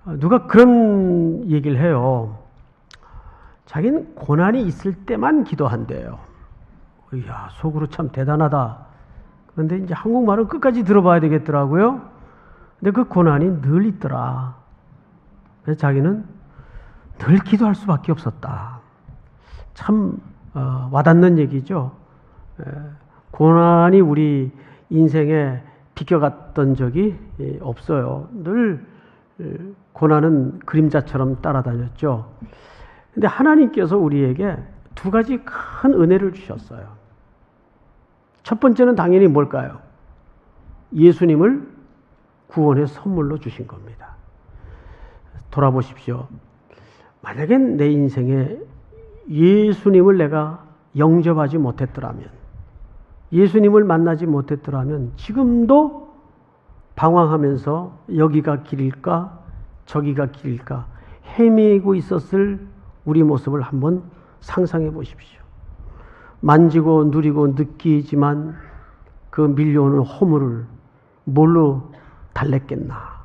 누가 그런 얘기를 해요. 자기는 고난이 있을 때만 기도한대요. 이야, 속으로 참 대단하다. 그런데 이제 한국말은 끝까지 들어봐야 되겠더라고요. 근데 그 고난이 늘 있더라. 그래서 자기는 늘 기도할 수밖에 없었다. 참 와닿는 얘기죠. 고난이 우리 인생에 비껴갔던 적이 없어요. 늘 고난은 그림자처럼 따라다녔죠. 근데 하나님께서 우리에게 두 가지 큰 은혜를 주셨어요. 첫 번째는 당연히 뭘까요? 예수님을 구원의 선물로 주신 겁니다. 돌아보십시오. 만약에 내 인생에 예수님을 내가 영접하지 못했더라면, 예수님을 만나지 못했더라면 지금도 방황하면서 여기가 길일까 저기가 길일까 헤매고 있었을 우리 모습을 한번 상상해 보십시오. 만지고 누리고 느끼지만 그 밀려오는 허물을 뭘로 달랬겠나.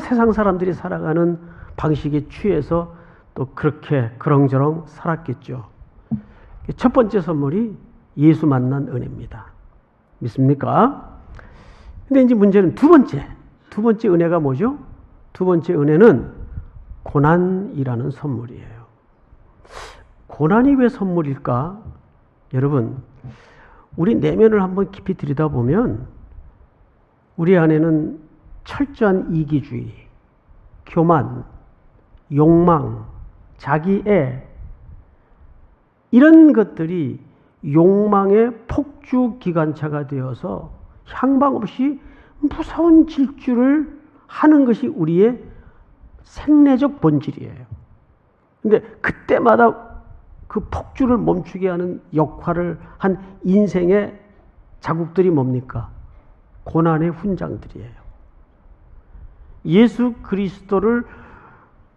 세상 사람들이 살아가는 방식에 취해서 또 그렇게 그렁저렁 살았겠죠. 첫 번째 선물이 예수 만난 은혜입니다. 믿습니까? 근데 이제 문제는 두 번째 은혜가 뭐죠? 두 번째 은혜는 고난이라는 선물이에요. 고난이 왜 선물일까? 여러분, 우리 내면을 한번 깊이 들여다보면 우리 안에는 철저한 이기주의, 교만, 욕망, 자기애, 이런 것들이 욕망의 폭주 기관차가 되어서 향방 없이 무서운 질주를 하는 것이 우리의 생내적 본질이에요. 근데 그때마다 그 폭주를 멈추게 하는 역할을 한 인생의 자국들이 뭡니까? 고난의 훈장들이에요. 예수 그리스도를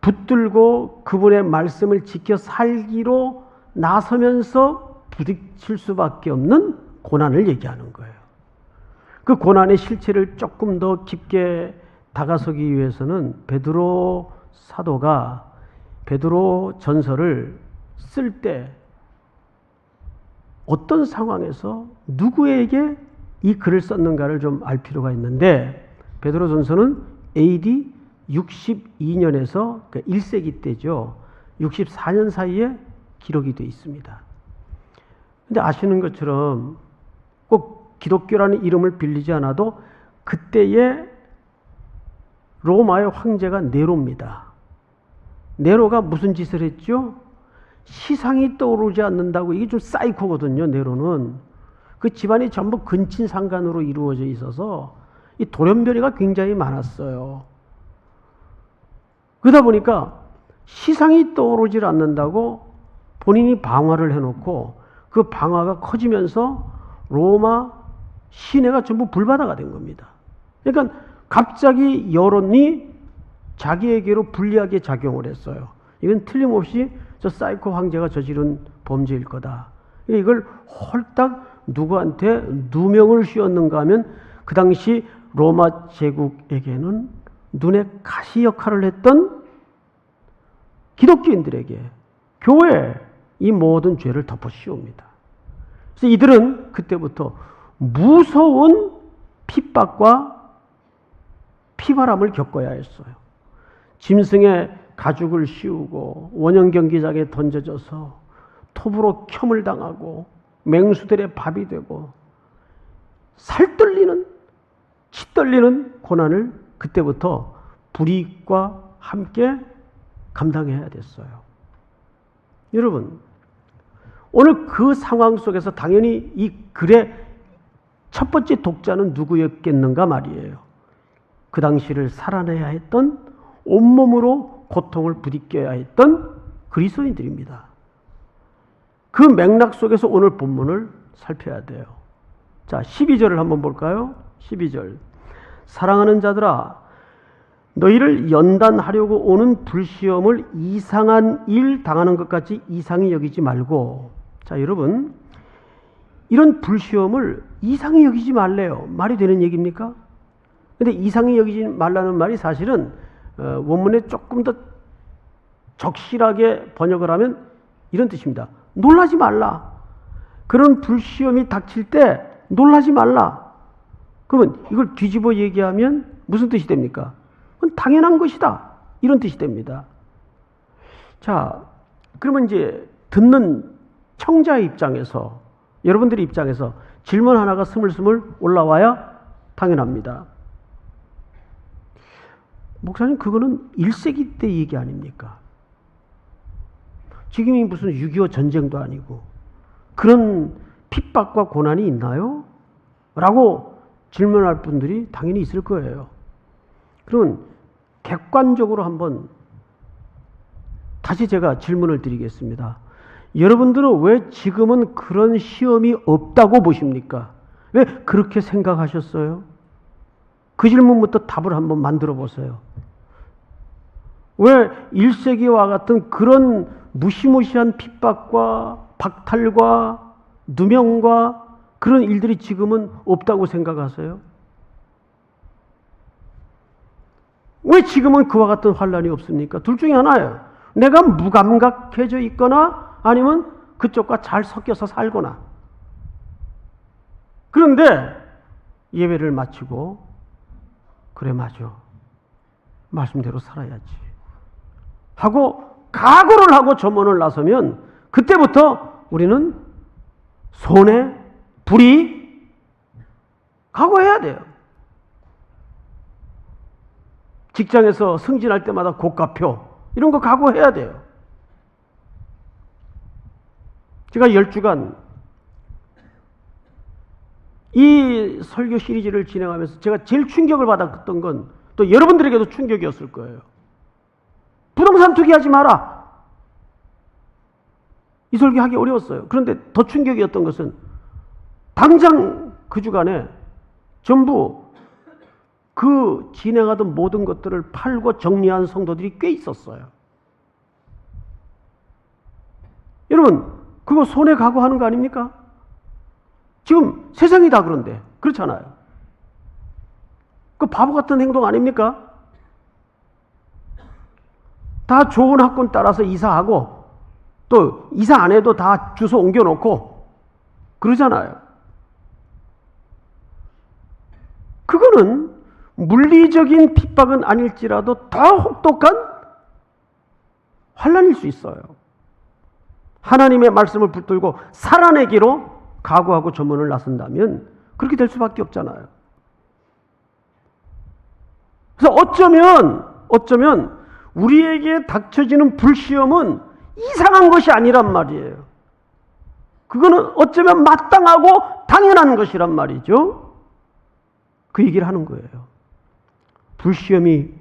붙들고 그분의 말씀을 지켜 살기로 나서면서 부딪힐 수밖에 없는 고난을 얘기하는 거예요. 그 고난의 실체를 조금 더 깊게 다가서기 위해서는 베드로 사도가 베드로 전서를 쓸 때 어떤 상황에서 누구에게 이 글을 썼는가를 좀 알 필요가 있는데, 베드로 전서는 AD 62년에서 1세기 때죠. 64년 사이에 기록이 되어 있습니다. 근데 아시는 것처럼 꼭 기독교라는 이름을 빌리지 않아도 그때의 로마의 황제가 네로입니다. 네로가 무슨 짓을 했죠? 시상이 떠오르지 않는다고, 이게 좀 사이코거든요. 네로는 그 집안이 전부 근친상간으로 이루어져 있어서 이 돌연변이가 굉장히 많았어요. 그러다 보니까 시상이 떠오르지 않는다고 본인이 방화를 해놓고 그 방화가 커지면서 로마 시내가 전부 불바다가 된 겁니다. 그러니까 갑자기 여론이 자기에게로 불리하게 작용을 했어요. 이건 틀림없이 저 사이코 황제가 저지른 범죄일 거다. 이걸 홀딱 누구한테 누명을 씌웠는가 하면 그 당시 로마 제국에게는 눈의 가시 역할을 했던 기독교인들에게 교회에 이 모든 죄를 덮어 씌웁니다. 그래서 이들은 그때부터 무서운 핍박과 피바람을 겪어야 했어요. 짐승에 가죽을 씌우고 원형 경기장에 던져져서 톱으로 켬을 당하고 맹수들의 밥이 되고 살 떨리는 치 떨리는 고난을 그때부터 불이익과 함께 감당해야 됐어요. 여러분, 오늘 그 상황 속에서 당연히 이 글의 첫 번째 독자는 누구였겠는가 말이에요. 그 당시를 살아내야 했던, 온몸으로 고통을 부딪혀야 했던 그리스도인들입니다. 그 맥락 속에서 오늘 본문을 살펴야 돼요. 자, 12절을 한번 볼까요? 12절. 사랑하는 자들아, 너희를 연단하려고 오는 불시험을 이상한 일 당하는 것 같이 이상히 여기지 말고. 자, 여러분, 이런 불시험을 이상히 여기지 말래요. 말이 되는 얘기입니까? 근데 이상히 여기지 말라는 말이 사실은 원문에 조금 더 적실하게 번역을 하면 이런 뜻입니다. 놀라지 말라. 그런 불시험이 닥칠 때 놀라지 말라. 그러면 이걸 뒤집어 얘기하면 무슨 뜻이 됩니까? 그건 당연한 것이다. 이런 뜻이 됩니다. 자, 그러면 이제 듣는 청자의 입장에서, 여러분들의 입장에서 질문 하나가 스물스물 올라와야 당연합니다. 목사님, 그거는 1세기 때 얘기 아닙니까? 지금이 무슨 6.25 전쟁도 아니고 그런 핍박과 고난이 있나요? 라고 질문할 분들이 당연히 있을 거예요. 그러면 객관적으로 한번 다시 제가 질문을 드리겠습니다. 여러분들은 왜 지금은 그런 시험이 없다고 보십니까? 왜 그렇게 생각하셨어요? 그 질문부터 답을 한번 만들어 보세요. 왜 1세기와 같은 그런 무시무시한 핍박과 박탈과 누명과 그런 일들이 지금은 없다고 생각하세요? 왜 지금은 그와 같은 환란이 없습니까? 둘 중에 하나예요. 내가 무감각해져 있거나 아니면 그쪽과 잘 섞여서 살거나. 그런데 예배를 마치고 그래 맞아. 말씀대로 살아야지. 하고 각오를 하고 전문을 나서면 그때부터 우리는 손해, 불이 각오해야 돼요. 직장에서 승진할 때마다 고가표 이런 거 각오해야 돼요. 제가 10주간 이 설교 시리즈를 진행하면서 제가 제일 충격을 받았던 건 또 여러분들에게도 충격이었을 거예요. 부동산 투기하지 마라. 이 설교 하기 어려웠어요. 그런데 더 충격이었던 것은 당장 그 주간에 전부 그 진행하던 모든 것들을 팔고 정리한 성도들이 꽤 있었어요. 여러분, 그거 손해 각오하는 거 아닙니까? 지금 세상이 다 그런데 그렇잖아요. 그 바보 같은 행동 아닙니까? 다 좋은 학군 따라서 이사하고 또 이사 안 해도 다 주소 옮겨놓고 그러잖아요. 그거는 물리적인 핍박은 아닐지라도 더 혹독한 환난일 수 있어요. 하나님의 말씀을 붙들고 살아내기로 각오하고 전문을 나선다면 그렇게 될 수밖에 없잖아요. 그래서 어쩌면 우리에게 닥쳐지는 불시험은 이상한 것이 아니란 말이에요. 그거는 어쩌면 마땅하고 당연한 것이란 말이죠. 그 얘기를 하는 거예요. 불시험이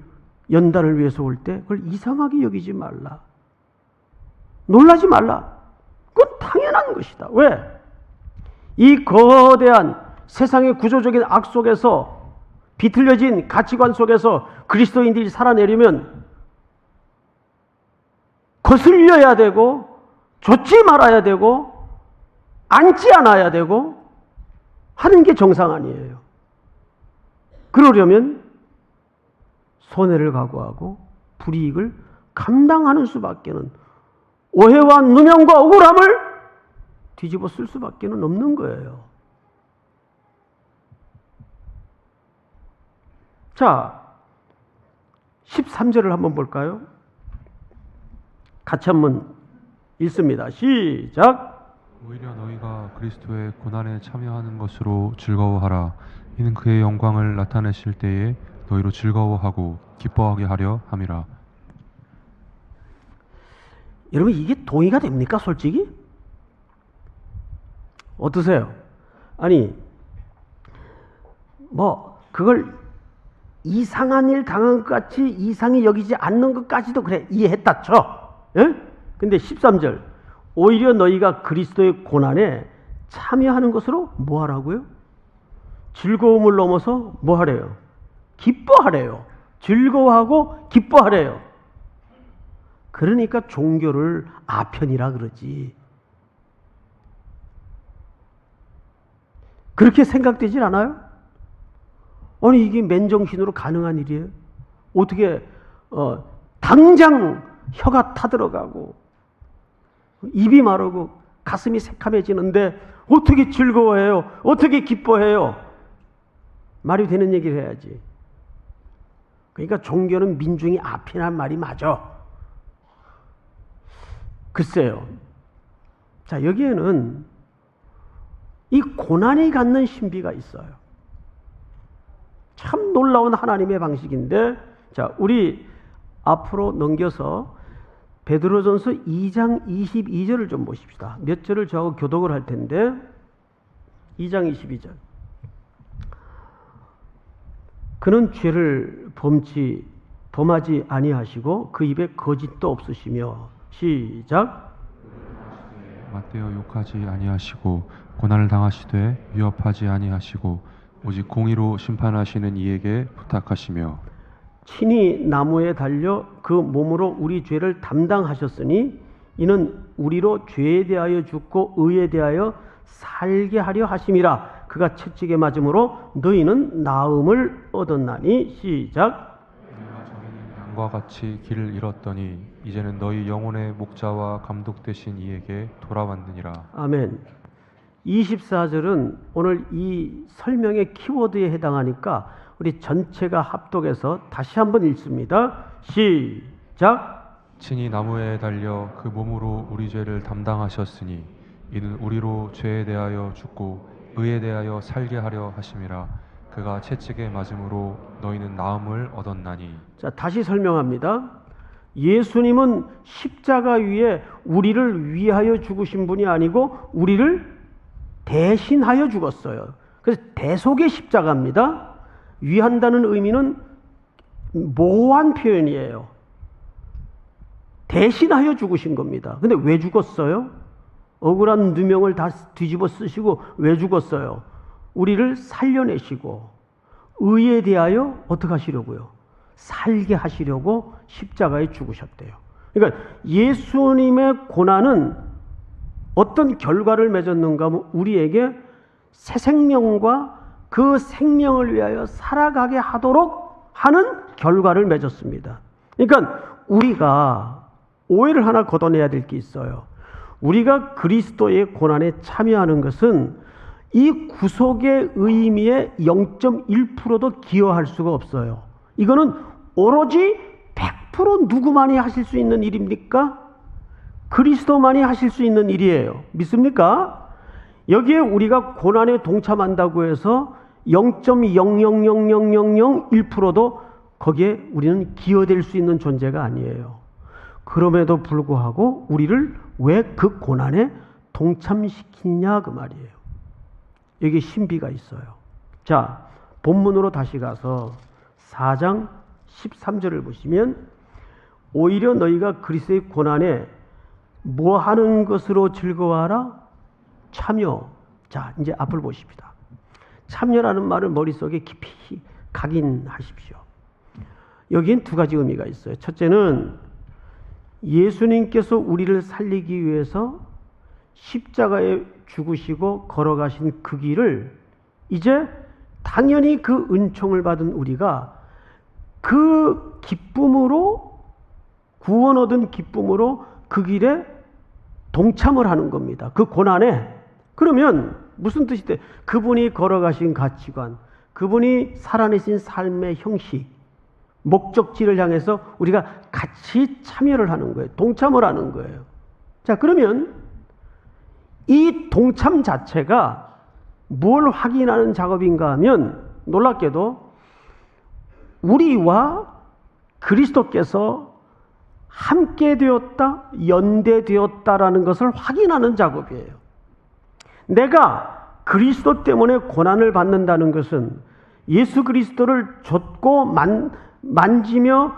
연단을 위해서 올 때 그걸 이상하게 여기지 말라. 놀라지 말라. 그건 당연한 것이다. 왜? 이 거대한 세상의 구조적인 악 속에서 비틀려진 가치관 속에서 그리스도인들이 살아내려면 거슬려야 되고 좇지 말아야 되고 앉지 않아야 되고 하는 게 정상 아니에요. 그러려면 손해를 각오하고 불이익을 감당하는 수밖에는, 오해와 누명과 억울함을 뒤집어 쓸 수밖에는 없는 거예요. 자, 13절을 한번 볼까요? 같이 한번 읽습니다. 시작. 오히려 너희가 그리스도의 고난에 참여하는 것으로 즐거워하라. 이는 그의 영광을 나타내실 때에 너희로 즐거워하고 기뻐하게 하려 함이라. 여러분, 이게 동의가 됩니까? 솔직히? 어떠세요? 아니, 그걸 이상한 일 당한 것 같이 이상히 여기지 않는 것까지도 그래, 이해했다 쳐. 예? 근데 13절, 오히려 너희가 그리스도의 고난에 참여하는 것으로 뭐 하라고요? 즐거움을 넘어서 뭐 하래요? 기뻐하래요. 즐거워하고 기뻐하래요. 그러니까 종교를 아편이라 그러지. 그렇게 생각되질 않아요? 아니, 이게 맨정신으로 가능한 일이에요? 어떻게 당장 혀가 타들어가고 입이 마르고 가슴이 새카매지는데 어떻게 즐거워해요? 어떻게 기뻐해요? 말이 되는 얘기를 해야지. 그러니까 종교는 민중이 앞이란 말이 맞아. 글쎄요. 자, 여기에는 이 고난이 갖는 신비가 있어요. 참 놀라운 하나님의 방식인데, 자, 우리 앞으로 넘겨서 베드로전서 2장 22절을 좀 보십시다. 몇 절을 저하고 교독을 할 텐데 2장 22절. 그는 죄를 범하지 아니하시고 그 입에 거짓도 없으시며. 시작. 맞대어 욕하지 아니하시고 고난을 당하시되 위협하지 아니하시고 오직 공의로 심판하시는 이에게 부탁하시며 친히 나무에 달려 그 몸으로 우리 죄를 담당하셨으니 이는 우리로 죄에 대하여 죽고 의에 대하여 살게 하려 하심이라. 그가 채찍에 맞음으로 너희는 나음을 얻었나니. 시작. 양과 같이 길을 잃었더니 이제는 너희 영혼의 목자와 감독 되신 이에게 돌아왔느니라. 아멘. 24절은 오늘 이 설명의 키워드에 해당하니까 우리 전체가 합독해서 다시 한번 읽습니다. 시작. 친히 나무에 달려 그 몸으로 우리 죄를 담당하셨으니 이는 우리로 죄에 대하여 죽고 의에 대하여 살게 하려 하심이라. 그가 채찍에 맞음으로 너희는 나음을 얻었나니. 자, 다시 설명합니다. 예수님은 십자가 위에 우리를 위하여 죽으신 분이 아니고 우리를 대신하여 죽었어요. 그래서 대속의 십자가입니다. 위한다는 의미는 모호한 표현이에요. 대신하여 죽으신 겁니다. 근데 왜 죽었어요? 억울한 누명을 다 뒤집어 쓰시고 왜 죽었어요? 우리를 살려내시고 의에 대하여 어떻게 하시려고요? 살게 하시려고 십자가에 죽으셨대요. 그러니까 예수님의 고난은 어떤 결과를 맺었는가 하면 우리에게 새 생명과 그 생명을 위하여 살아가게 하도록 하는 결과를 맺었습니다. 그러니까 우리가 오해를 하나 걷어내야 될 게 있어요. 우리가 그리스도의 고난에 참여하는 것은 이 구속의 의미에 0.1%도 기여할 수가 없어요. 이거는 오로지 100% 누구만이 하실 수 있는 일입니까? 그리스도만이 하실 수 있는 일이에요. 믿습니까? 여기에 우리가 고난에 동참한다고 해서 0.0000001%도 거기에 우리는 기여될 수 있는 존재가 아니에요. 그럼에도 불구하고 우리를 왜 그 고난에 동참시키냐 그 말이에요. 여기 신비가 있어요. 자, 본문으로 다시 가서 4장 13절을 보시면 오히려 너희가 그리스도의 고난에 뭐 하는 것으로 즐거워하라? 참여. 자, 이제 앞을 보십시다. 참여라는 말을 머릿속에 깊이 각인하십시오. 여기엔 두 가지 의미가 있어요. 첫째는 예수님께서 우리를 살리기 위해서 십자가에 죽으시고 걸어가신 그 길을 이제 당연히 그 은총을 받은 우리가 그 기쁨으로 구원 얻은 기쁨으로 그 길에 동참을 하는 겁니다. 그 고난에. 그러면 무슨 뜻이 돼? 그분이 걸어가신 가치관, 그분이 살아내신 삶의 형식, 목적지를 향해서 우리가 같이 참여를 하는 거예요. 동참을 하는 거예요. 자, 그러면 이 동참 자체가 뭘 확인하는 작업인가 하면 놀랍게도 우리와 그리스도께서 함께 되었다, 연대되었다라는 것을 확인하는 작업이에요. 내가 그리스도 때문에 고난을 받는다는 것은 예수 그리스도를 좇고 만지며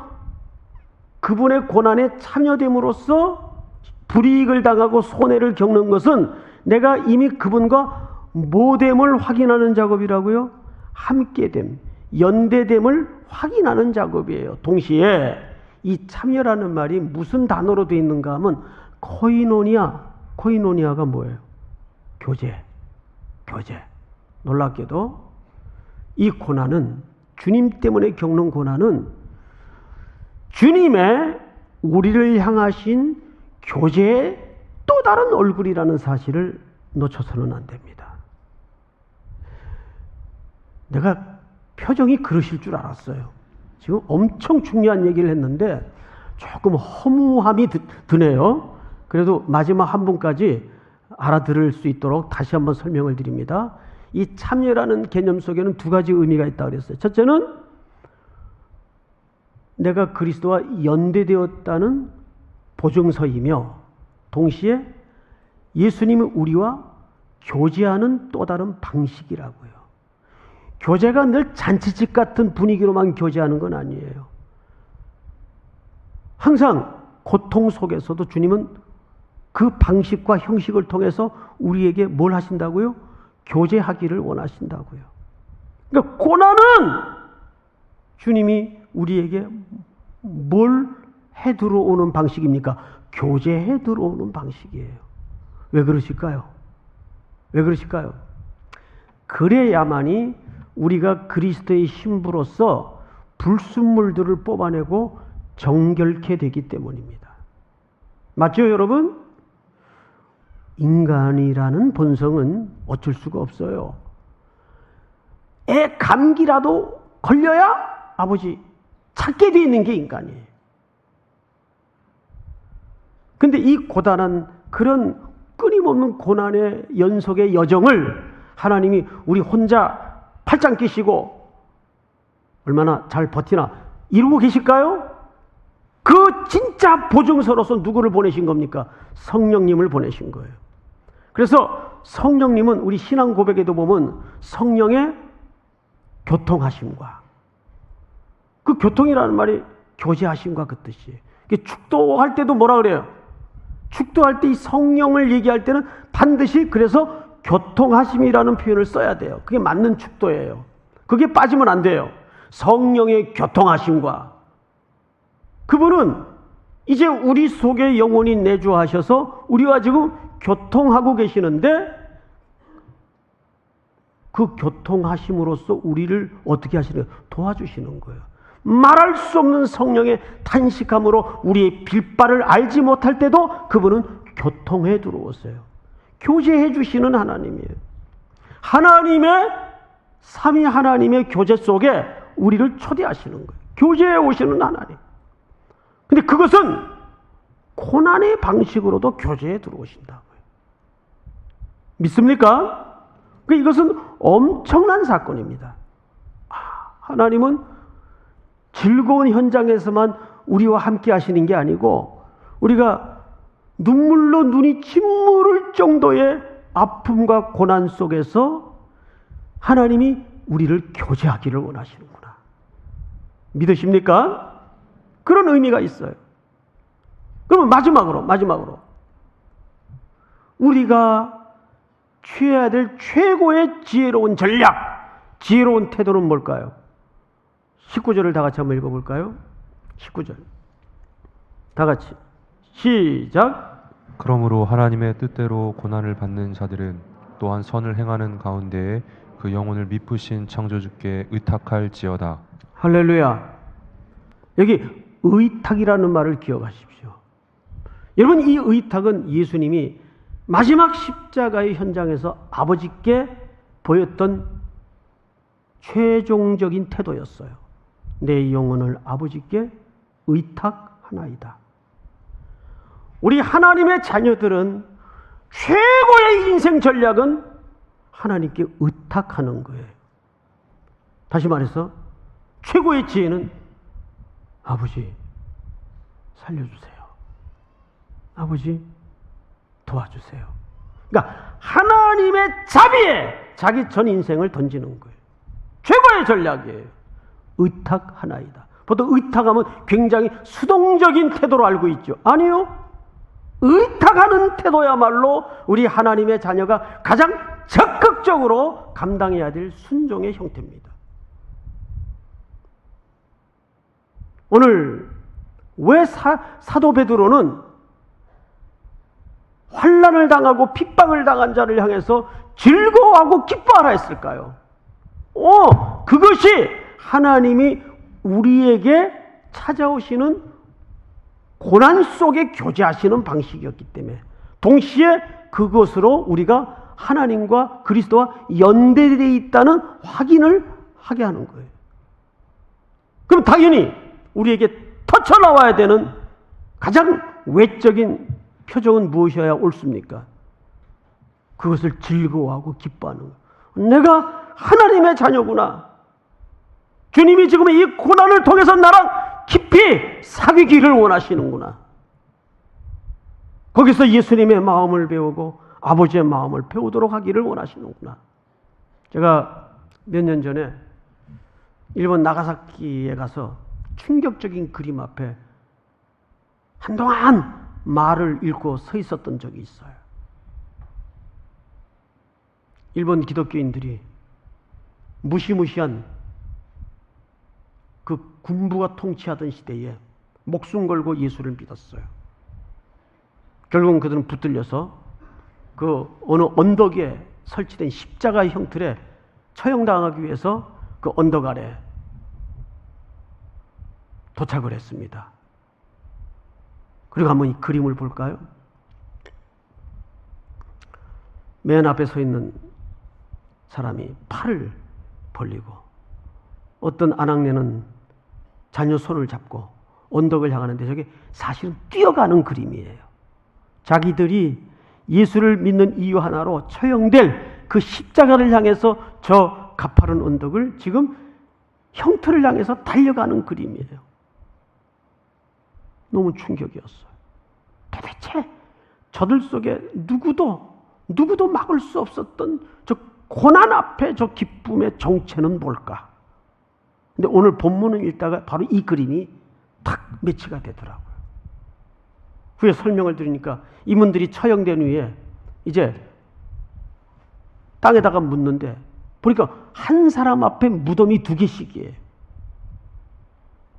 그분의 고난에 참여됨으로써 불이익을 당하고 손해를 겪는 것은 내가 이미 그분과 모됨을 확인하는 작업이라고요. 함께됨, 연대됨을 확인하는 작업이에요. 동시에 이 참여라는 말이 무슨 단어로 되어 있는가 하면 코이노니아가 뭐예요? 교제. 놀랍게도 이 고난은, 주님 때문에 겪는 고난은 주님의 우리를 향하신 교제의 또 다른 얼굴이라는 사실을 놓쳐서는 안 됩니다. 내가 표정이 그러실 줄 알았어요. 지금 엄청 중요한 얘기를 했는데 조금 허무함이 드네요. 그래도 마지막 한 분까지 알아들을 수 있도록 다시 한번 설명을 드립니다. 이 참여라는 개념 속에는 두 가지 의미가 있다고 그랬어요. 첫째는 내가 그리스도와 연대되었다는 보증서이며 동시에 예수님이 우리와 교제하는 또 다른 방식이라고요. 교제가 늘 잔치집 같은 분위기로만 교제하는 건 아니에요. 항상 고통 속에서도 주님은 그 방식과 형식을 통해서 우리에게 뭘 하신다고요? 교제하기를 원하신다고요. 그러니까 고난은 주님이 우리에게 뭘 해 들어오는 방식입니까? 교제해 들어오는 방식이에요. 왜 그러실까요? 왜 그러실까요? 그래야만이 우리가 그리스도의 신부로서 불순물들을 뽑아내고 정결케 되기 때문입니다. 맞죠, 여러분? 인간이라는 본성은 어쩔 수가 없어요. 애 감기라도 걸려야 아버지 찾게 돼 있는 게 인간이에요. 근데 이 고단한 그런 끊임없는 고난의 연속의 여정을 하나님이 우리 혼자 팔짱 끼시고 얼마나 잘 버티나 이루고 계실까요? 그 진짜 보증서로서 누구를 보내신 겁니까? 성령님을 보내신 거예요. 그래서 성령님은 우리 신앙 고백에도 보면 성령의 교통하심과 그 교통이라는 말이 교제하심과 그 뜻이에요. 축도할 때도 뭐라 그래요? 축도할 때 이 성령을 얘기할 때는 반드시 그래서 교통하심이라는 표현을 써야 돼요. 그게 맞는 축도예요. 그게 빠지면 안 돼요. 성령의 교통하심과 그분은 이제 우리 속에 영원히 내주하셔서 우리와 지금 교통하고 계시는데 그 교통하심으로써 우리를 어떻게 하시는 거예요? 도와주시는 거예요. 말할 수 없는 성령의 탄식함으로 우리의 빌바를 알지 못할 때도 그분은 교통해 들어오세요. 교제해 주시는 하나님이에요. 하나님의 삼위 하나님의 교제 속에 우리를 초대하시는 거예요. 교제해 오시는 하나님. 근데 그것은 고난의 방식으로도 교제에 들어오신다고요. 믿습니까? 이것은 엄청난 사건입니다. 하나님은 즐거운 현장에서만 우리와 함께 하시는 게 아니고 우리가 눈물로 눈이 침물을 정도의 아픔과 고난 속에서 하나님이 우리를 교제하기를 원하시는구나. 믿으십니까? 그런 의미가 있어요. 그러면 마지막으로 우리가 취해야 될 최고의 지혜로운 전략, 지혜로운 태도는 뭘까요? 19절을 다 같이 한번 읽어볼까요? 19절 다 같이 시작. 그러므로 하나님의 뜻대로 고난을 받는 자들은 또한 선을 행하는 가운데에 그 영혼을 미쁘신 창조주께 의탁할지어다. 할렐루야. 여기 의탁이라는 말을 기억하십시오. 여러분, 이 의탁은 예수님이 마지막 십자가의 현장에서 아버지께 보였던 최종적인 태도였어요. 내 영혼을 아버지께 의탁하나이다. 우리 하나님의 자녀들은 최고의 인생 전략은 하나님께 의탁하는 거예요. 다시 말해서 최고의 지혜는 아버지 살려주세요. 아버지 도와주세요. 그러니까 하나님의 자비에 자기 전 인생을 던지는 거예요. 최고의 전략이에요. 의탁하나이다. 보통 의탁하면 굉장히 수동적인 태도로 알고 있죠. 아니요. 의탁하는 태도야말로 우리 하나님의 자녀가 가장 적극적으로 감당해야 될 순종의 형태입니다. 오늘 왜 사도 베드로는 환난을 당하고 핍박을 당한 자를 향해서 즐거워하고 기뻐하라 했을까요? 그것이 하나님이 우리에게 찾아오시는 고난 속에 교제하시는 방식이었기 때문에 동시에 그것으로 우리가 하나님과 그리스도와 연대되어 있다는 확인을 하게 하는 거예요. 그럼 당연히 우리에게 터쳐 나와야 되는 가장 외적인 표정은 무엇이어야 옳습니까? 그것을 즐거워하고 기뻐하는 거예요. 내가 하나님의 자녀구나. 주님이 지금 이 고난을 통해서 나랑 깊이 사귀기를 원하시는구나. 거기서 예수님의 마음을 배우고 아버지의 마음을 배우도록 하기를 원하시는구나. 제가 몇 년 전에 일본 나가사키에 가서 충격적인 그림 앞에 한동안 말을 읽고 서 있었던 적이 있어요. 일본 기독교인들이 무시무시한 그 군부가 통치하던 시대에 목숨 걸고 예수를 믿었어요. 결국은 그들은 붙들려서 그 어느 언덕에 설치된 십자가 형틀에 처형당하기 위해서 그 언덕 아래 도착을 했습니다. 그리고 한번 이 그림을 볼까요? 맨 앞에 서 있는 사람이 팔을 벌리고 어떤 아낙네는 자녀 손을 잡고 언덕을 향하는데 저게 사실은 뛰어가는 그림이에요. 자기들이 예수를 믿는 이유 하나로 처형될 그 십자가를 향해서 저 가파른 언덕을 지금 형틀을 향해서 달려가는 그림이에요. 너무 충격이었어요. 도대체 저들 속에 누구도 막을 수 없었던 저 고난 앞에 저 기쁨의 정체는 뭘까? 근데 오늘 본문을 읽다가 바로 이 그림이 탁 매치가 되더라고요. 후에 설명을 드리니까 이분들이 처형된 후에 이제 땅에다가 묻는데 보니까 한 사람 앞에 무덤이 2개씩이에요.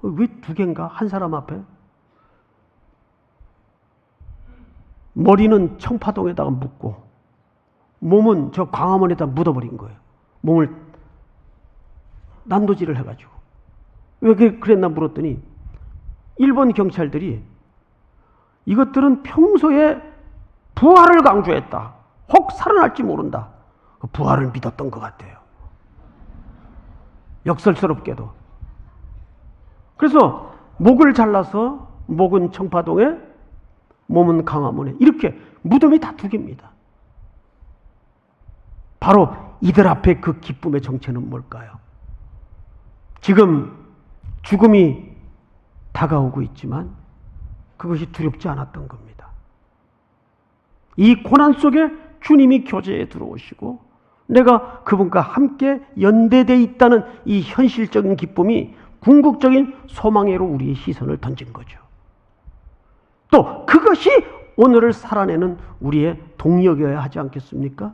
왜 2개인가? 한 사람 앞에? 머리는 청파동에다가 묻고 몸은 저 광화문에다 묻어버린 거예요. 몸을 난도질을 해가지고. 왜 그랬나 물었더니 일본 경찰들이 이것들은 평소에 부활을 강조했다. 혹 살아날지 모른다. 그 부활을 믿었던 것 같아요. 역설스럽게도. 그래서 목을 잘라서 목은 청파동에 몸은 광화문에 이렇게 무덤이 다 2개입니다. 바로 이들 앞에 그 기쁨의 정체는 뭘까요? 지금 죽음이 다가오고 있지만 그것이 두렵지 않았던 겁니다. 이 고난 속에 주님이 교제에 들어오시고 내가 그분과 함께 연대되어 있다는 이 현실적인 기쁨이 궁극적인 소망으로 우리의 시선을 던진 거죠. 또 그것이 오늘을 살아내는 우리의 동력이어야 하지 않겠습니까?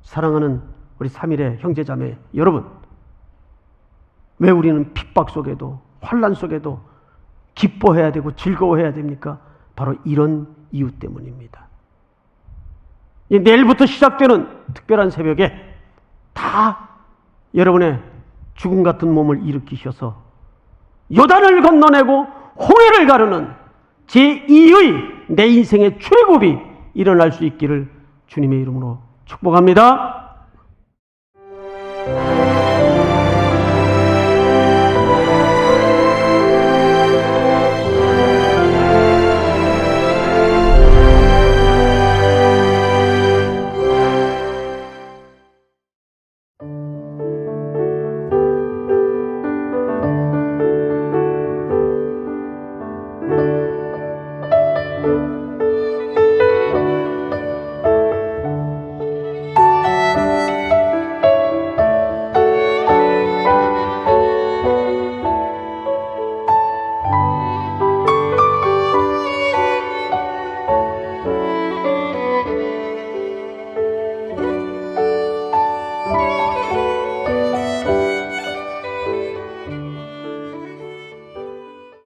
사랑하는 우리 3일의 형제자매 여러분, 왜 우리는 핍박 속에도 환난 속에도 기뻐해야 되고 즐거워해야 됩니까? 바로 이런 이유 때문입니다. 내일부터 시작되는 특별한 새벽에 다 여러분의 죽음 같은 몸을 일으키셔서 요단을 건너내고 홍해를 가르는 제2의 내 인생의 출애굽이 일어날 수 있기를 주님의 이름으로 축복합니다.